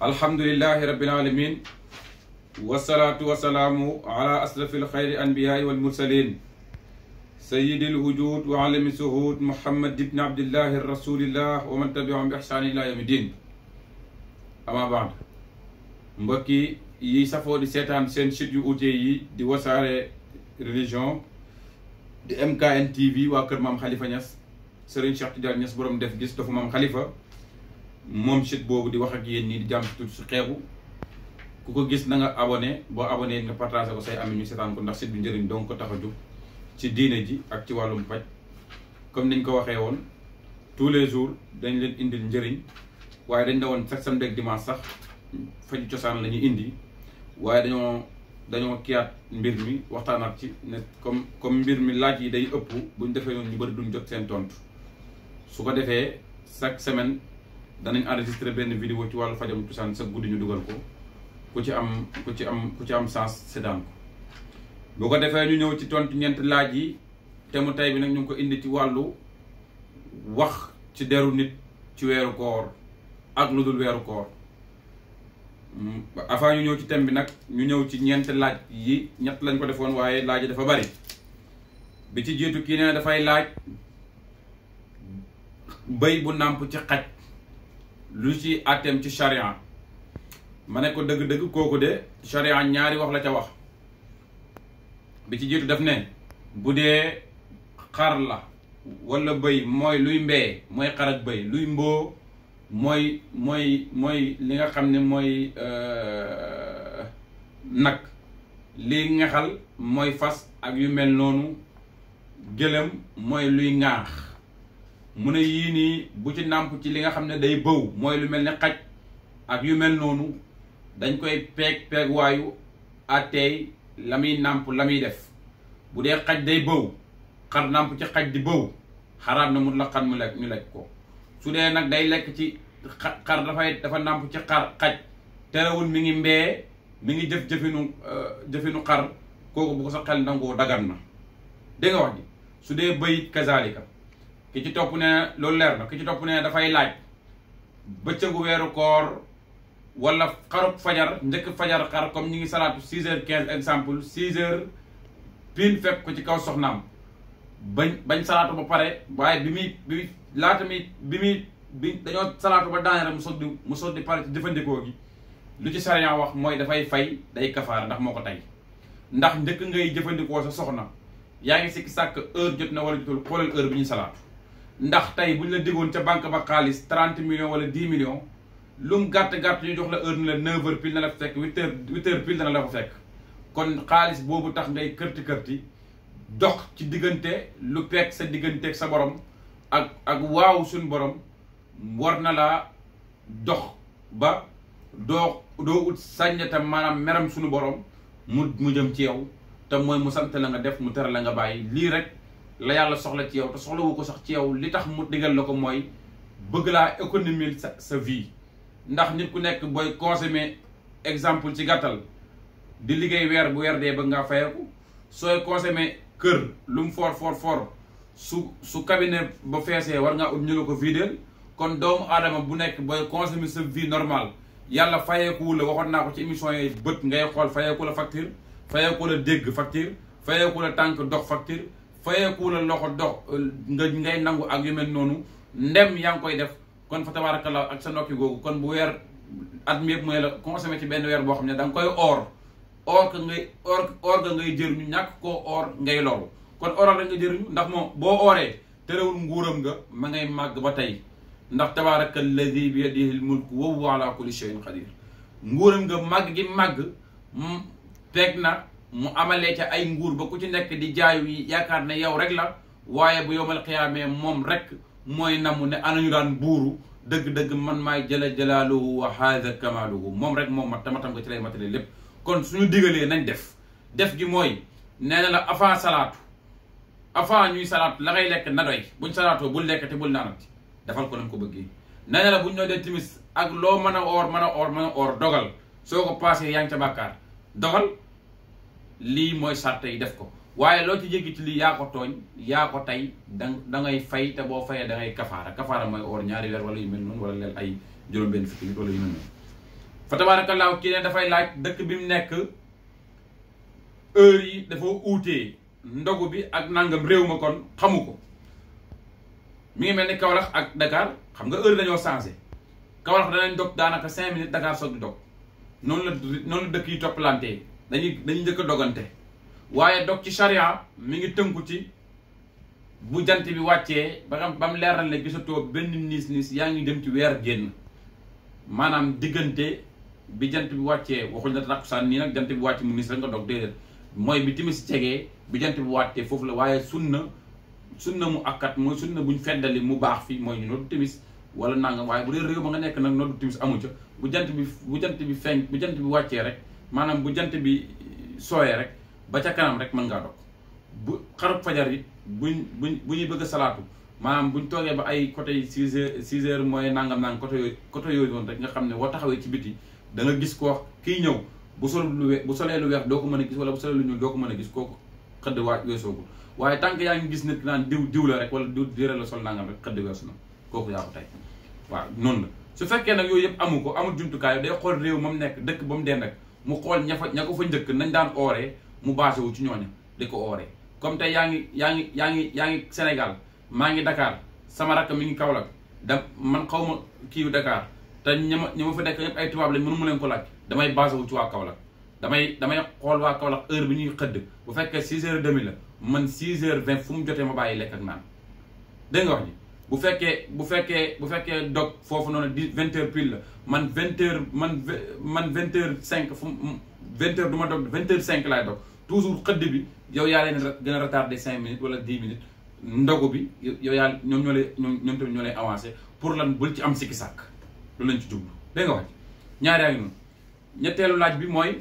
alhamdulillahi rabbil alamin wasalaatu wasalaamu ala asrafil xayri anbiyaai wal mursalin sayyidil wujud wa alami suhud muhammad ibn abdillahi rasulillah wa man tabiahum bi ihsani ila yawmi din ama baad mbokki yi safoo di seetaan seen site yu uute yi di wasaare religion di MKN TV waa kër maam Khalifa Niass Serigne Cheikh Tidiane Niass borom def gis dafa maam Khalifa moom site boobu di wax ak yéen nii di jàmm tuuti su xeebu ku ko gis na nga abonné boo abonné nga partagé ko say ami ñu seetaan ko ndax site bi njëriñ donc ko tax a jóg ci diine ji ak ci wàllum paj comme niñ ko waxee woon tous les jours dañ leen indil njëriñ waaye dañ ne woon chaque samedi ak dimanche sax faju cosaan la ñuy indi waaye dañoo kiyaat mbir mi waxtaanaat ci ne comme mbir mi laaj yi day ëpp buñ defee noonu ñu bëri duñ jot seen tontu su ko defee chaque semaine danañ enregistré benn vidéo ci wàllu fajam cosaan sa guddi ñu dugal ko ku ci am sens seetaan ko boo ko defee ñu ñëw ci tontu ñeent laaj yi te mu tey bi nag ñu ngi ko indi ci wàllu wax ci deru nit ci weeru koor ak lu dul weeru koor avant ñu ñëw ci thème bi nag ñu ñëw ci ñeent laaj yi ñett lañ ko defoon waaye laaj yi dafa bari bi ci jiitu kii nee dafay laaj bëy bu nàmp ci xaj lu ci àtteem ci charia ma ne ko dëgg-dëgg kooku de charia ñaari wax la ca wax bi ci jiitu daf ne bu dee xar la wala bëy mooy luy mbee mooy xar ak bëy luy mboo mooy li nga xam ne mooy nag liy ngexal mooy fas ak yu mel noonu gëlëm mooy luy ŋaax mu ne yii nii bu ci nàmp ci li nga xam ne day bëw mooy lu mel ne xaj ak yu mel noonu dañ koy peeg waayu àtteey la muy nàmp la muy def bu dee xaj day bëw xar nàmp ci xaj di bëw xaraam na mu la xan mu lekk ñu lekk ko su dee nag day lekk ci xar dafa nàmp ci xaj terewul mi ngi mbee mi ngi jëfinu xar kooku bu ko sa xel nangoo dagan na dégg nga wax ji su dee bëy kazalika ki ci topp ne loolu leer na ki ci topp ne dafay laaj bëccëgu weeru koor wala xarub fajar njëkk fajar xar comme ñi ngi salaatu 6h15 exemple 6h pile fekk ko ci kaw soxnaam bañ salaatu ba pare waaye bi dañoo salaatu ba daaneel mu sotti pare ci jëfandikoo gi lu ci sariya wax mooy dafay fay day kafaara ndax moo ko tey ndax njëkk ngay jëfandikoo sa soxna yaa ngi sikki sàkk heure jot na wala jotul xoolal heure bi ñuy salaatu ndax tey bu ñu la diggoon ca banque ba xaalis 30 millions wala 10 millions lu mu gàtt-gàtt ñu jox la heure ni la 9h pile na la fa fekk 8h pile dana la fa fekk kon xaalis boobu tax ngay kërti dox ci diggante lu pekk sa digganteeg sa borom ak waaw suñu borom war na laa dox ba doo ut sànjatam maanaam meram suñu borom mu jëm ci yow te mooy mu sant la nga def mu tere la nga bàyyi lii rek la yàlla soxla ci yow te soxlawu ko sax ci yow li tax mu digal la ko mooy bëgg laa économie sa vie ndax nit ku nekk booy consommer exemple ci gàttal di liggéey weer bu weer dee bëgg ngaa fayeeku sooy consommer kër lu mu fort su cabinet ba feesee war ngaa ut ñu ko vidéel kon doomu aadama bu nekk booy consommer sa vie normale yàlla fayeeku la waxoon naa ko ci émission yi bët ngay xool fayeeku la facture fayeeku la dégg facture fayeeku la tànk dox facture fayeeku la loxo dox ngay nangu ak yu mel noonu ndem yaa ngi koy def kon fa tabarakallah ak sa nokki googu kon bu weer at mi yëpp mooy la consommé ci benn weer boo xam ne da nga koy or ga ngay jëriñu ñàkk koo or ngay loru kon oral rek nga jëriñu ndax moom boo ooree terewul nguuram nga ma ngay màgg ba tey ndax tabaraka alladi bi yadihi l mulku wa huwa ala kulli shay'in qadir nguuram nga màgg gi màgg teg na mu amalee ca ay nguur ba ku ci nekk di jaayu yi yaakaar ne yow rek la waaye bu yowmal xiyaamee moom rek mooy namu ne anañu daan buuru dëgg-dëgg man maay jëla jalaaluhu wa haada kamaaluhu moom rek moom mat tamatam nga ci lay matale lépp kon suñu digalee nañ def gi mooy nee na la avant ñuy salaatu la ngay lekk na doy buñ salaatoo bul lekk te bul naanati defal ko nam ko bëggee nee na la buñ ñoo dee timis ak loo mën a oor dogal soo ko passé yaa ngi ca bàkkaar dogal lii mooy sàrt yi def ko waaye loo ci jéggi ci lii yaa ko tooñ yaa ko tey da ngay fay te boo fayee da ngay kafaara mooy oor ñaari weer wala yu mel noonu wala leel ay juróom-benn fukki nit wala yu mel noonu fa tabaarakallaahu kii ne dafay laaj dëkk bi mu nekk heure yi dafa uutee ndogu bi ak nangam réew ma kon xamu ko. mi ngi mel ni Kaolack ak Dakar xam nga heure dañoo changé Kaolack danañ dog daanaka 5 minutes Dakar soog di dog noonu la dëkk yi toppalantee dañuy njëkk a dogante. waaye dog ci charia mi ngi tënku ci bu jant bi wàccee ba mu leeral ne gisatoo benn niis yaa ngi dem ci weer génn maanaam diggante bi jant bi wàccee waxuñ la takkusaan nii nag jant bi wàcc mu niis rek nga dog déedéet mooy bi timis jegee bi jant bi wàccee foofu la. waaye sunna mu akkat mooy sunna buñ feddali mu baax fii mooy ñu noddu timis wala nangam. waaye bu dee réew ma nga nekk nag noddu timis amu ca bu jant bi feeñ bu jant bi wàccee rek maanaam bu jant bi sooyee rek ba ca kanam rek mën ngaa dog. bu xarub fajar yi bu ñuy bëgg a salaatu maanaam buñ toogee ba ay côté 6 heures mooy nangam côté yooyu noonu rek nga xam ne boo taxawee ci biti da nga gis koo kiy ñëw bu solee lu weex doo ko mën a gis wala bu solee lu ñuul doo ko mën a gis kooku xëdd weesoogul. waaye tant que yaa ngi gis nit naan diw la rek wala diw la sol nangam rek xëdd weesu na kooku yaa ko tey. waaw noonu la su fekkee nag yooyu yëpp amul jumtukaay day xool réew moom nekk dëkk ba mu dend rek mu xool ña ko fa njëkk nañ daan ooree mu basé wu ci ñooñu di ko ooree. comme tey yaa ngi Sénégal maa ngi Dakar sama rakk mi ngi Kaolack man xaw ma kii Dakar te ña ma fa nekk ñëpp ay tubaab lañ mënu ma leen ko laaj damay basé wu ci waa Kaolack damay xool waa Kaolack heure bi ñuy xëdd bu fekkee 6h30 la man 6h20 fu mu jotee ma bàyyi lekk ak naan dégg nga wax ji. bu fekkee dog foofu noonu 20h pile la man 20h man 20h05 fu 20h du ma dog 20h05 laay dog toujours xëdd bi yow yaa leen gën a retardé 5 minutes wala 10 minutes ndogu bi yow yaa ñoom tamit ñoo lay avancé pour lan bul ci am sikki sàkk loolu lañ ci jublu dégg nga wax ñaari yaa ngi noonu. ñetteelu laaj bi mooy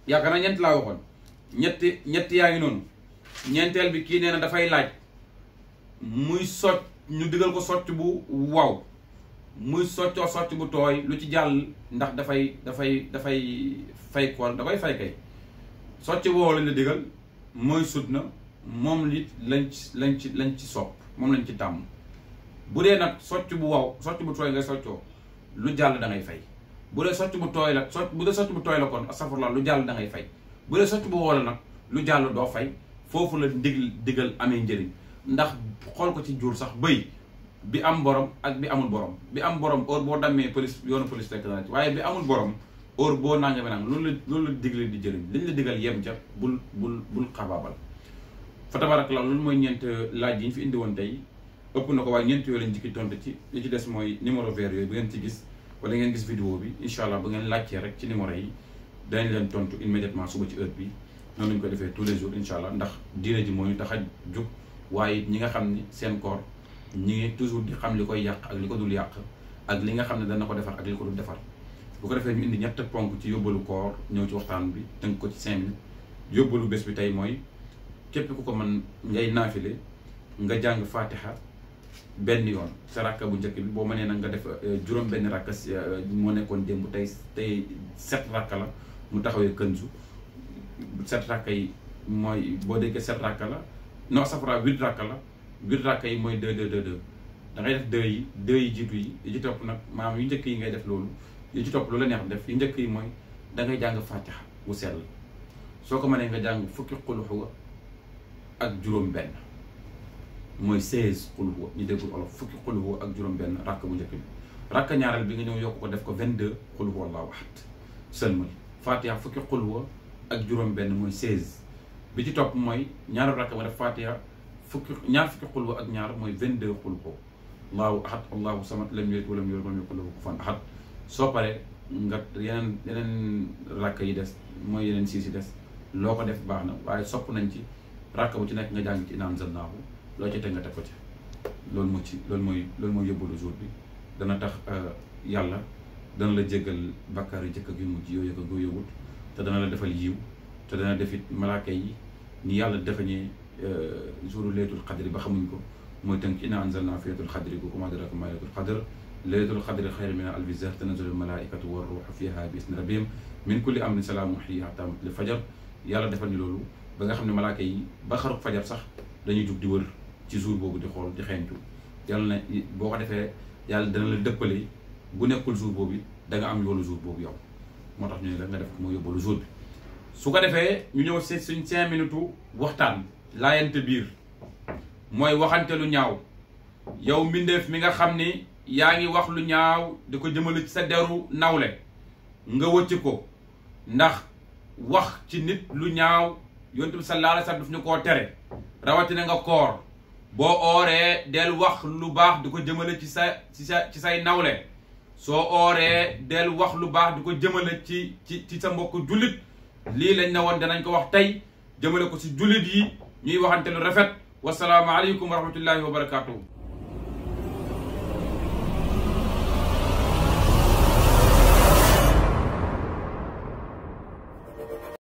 yaakaar naa ñeent laa waxoon ñetti yaa ngi noonu. ñeenteel bi kii nee na dafay laaj muy socc ñu digal ko socc bu waw muy soccoo socc bu tooy lu ci jàll ndax dafay fay koor dafay fay kay socc woow lañ la digal mooy sut na moom lit lañ ci sopp moom lañ ci tàmm. bu dee nag socc bu waw socc bu tooy ngay soccoo lu jàll da ngay fay. bu dee socc bu tooy la socc bu tooy la kon astafurlah lu jàll da ngay fay. bu dee socc bu wow la nag lu jàll doo fay. foofu la digal amee njëriñ ndax xool ko ci jur sax bëy bi am borom ak bi amul borom bi am borom heure boo dammee police yoonu police fekk na ci waaye bi amul borom heure boo nangame nang loolu la digle di jëriñ liñ la digal yem ca bul xabaabal. fa tabarakallah loolu mooy ñeent laaj yi ñu fi indi woon tey ëpp na ko waaye ñeent yooyu lañ jikki tontu ci li ci des mooy numéro vert yooyu bu ngeen ci gis wala ngeen gis vidéo bi incha allah bu ngeen laajtee rek ci numéro yi danañ leen tontu immédiatement suba ci heure bi noonu lañ ko defee tous les jours incha allah ndax diine ji moo ñu tax a jóg waaye ñi nga xam ni seen koor ñi ngi toujours di xam li koy yàq ak li ko dul yàq ak li nga xam ne dana ko defar ak li ko dul defar bu ko defee ñu indi ñett ponk ci yóbbalu koor ñëw ci waxtaan bi tënk ko ci 5 minutes yóbbalu bés bi tey mooy képp ku ko mën ngay naafile nga jàng fatiha benn yoon sa rakka bu njëkk bi boo mënee nag nga def juróom benn rakka moo nekkoon démb tey 7 rakka la mu taxawee kënsu 7 rakka yi mooy boo déggee 7 rakka la non safara 8 rakka la 8 rakka yi mooy 2 2 2 2 da ngay def 2 yi jiitu yi ci topp nag maanaam yu njëkk yi ngay def loolu yi ci topp loolu la neex def yu njëkk yi mooy da ngay jàng fatiha bu sell soo ko mënee nga jàng fukki qul huwa ak juróom benn mooy 16 qul huwa ñu déggul olof fukki qul huwa ak juróom benn rakk bu njëkk bi rakk ñaareel bi nga ñëw yokk ko def ko 22 qul huwa allahu ahad sëlmal fatiha fukki qul huwa ak juróom benn mooy 16 bi ci topp mooy ñaari rakk nga def fatiha ñaar fukki qul huwa ak ñaar mooy 22 qul huwa allahu ahad allahu samad lam yalid walam yulad walam yakul lahu kufuwan ahad soo paree nga yeneen rakk yi des mooy yeneen 6 yi des loo ko def baax na waaye sopp nañ ci rakk bu ci nekk nga jàng ci inaa anzalnaahu loo ci teg nga teg ko ci loolu mooy yóbbalu jour bi dana tax yàlla dana la jéggal bàkkaar yu jëkk ak yu mujj yooyu ko yowut te dana la defal yiw te dana defit malaaka yi ni yàlla defañee jouru laylatul xadri ba xamuñ ko mooy tënk inaa anzalnaahu fi laylatul xadri ko wa maa adraaka maa laylatul xadr laylatul xadri xayrun min alfi shahr tanazzalul malaaikatu war ruuhu fiihaa bi izni rabbihim min kulli amrin salaamun hiya hattaa matla'il fajar yàlla defal ni loolu ba nga xam ne malaaka yi ba xaruk fajar sax dañuy jug di wër ci jour boobu di xool di xeeñtu yàlla na boo ko defee yàlla dana la dëppale bu nekkul jour boobu da nga am yoolu jour boobu yow moo tax ñu ne la nga def ko mooy yóbbalu jour bi. su ko defee ñu ñëw si suñ 5 minutes waxtaan laayante biir mooy waxante lu ñaaw yow mbindeef mi nga xam ni yaa ngi wax lu ñaaw di ko jëmale ci sa deru nawle nga wëcc ko ndax wax ci nit lu ñaaw yonent bi sallallahu alayhi wa sallam daf ñu koo tere rawatina nga koor boo ooree del wax lu baax di ko jëmale ci say nawle soo ooree del wax lu baax di ko jëmale ci sa mbokk jullit lii lañ ne woon danañ ko wax tey jëmale ko ci jullit yi ñuy waxante lu rafet wasalaamu aleykum wa rahmatullahi wa barakatuhu